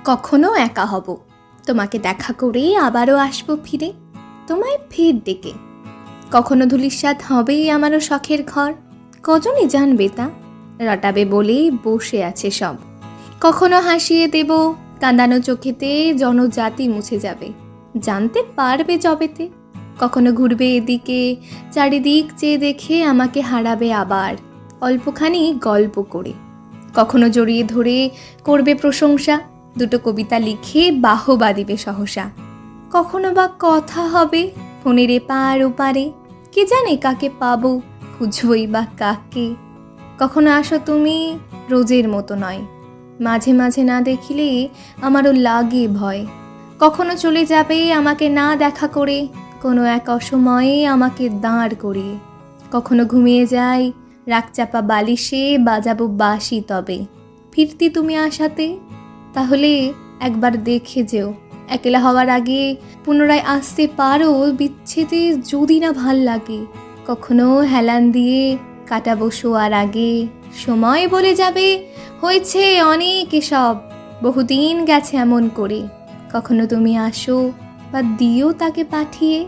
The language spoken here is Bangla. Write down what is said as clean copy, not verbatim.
কখনো একা হব, তোমাকে দেখা করে আবারও আসবো ফিরে, তোমায় ফের ডেকে। কখনো ধূলিসাৎ হবেই আমারও শখের ঘর, কজনই জানবে তা, রটাবে বলেই বসে আছে সব। কখনো হাসিয়ে দেব কাঁদানো চোখেতে, জনজাতি মুছে যাবে, জানতে পারবে জবেতে। কখনো ঘুরবে এদিকে, চারিদিক চেয়ে দেখে আমাকে হারাবে আবার, অল্পখানি গল্প করে। কখনো জড়িয়ে ধরে করবে প্রশংসা, দুটো কবিতা লিখে বাহবা দিবে সহসা। কখনো বা কথা হবে ফোনের এপার ওপারে, কে জানে কাকে পাবো, খুঁজবই বা কাকে। কখনো আসো তুমি, রোজের মতো নয়, মাঝে মাঝে না দেখিলে আমারও লাগে ভয়। কখনো চলে যাবে আমাকে না দেখা করে, কোনো এক অসময়ে আমাকে দাঁড় করিয়ে। কখনো ঘুমিয়ে যাই রাগচাপা বালিশে, বাজাবো বাঁশি তবে ফিরতি তুমি আসাতে। তাহলে একবার দেখে যেও, একলা হওয়ার আগে পুনরায় আসতে পারো বিচ্ছেদে যদি না ভাল লাগে। কখনো হেলান দিয়ে কাটাবো শোয়ার আগে, সময় বলে যাবে হয়েছে অনেক এসব, বহুদিন গেছে এমন করে। কখনো তুমি আসো বা দিও তাকে পাঠিয়ে।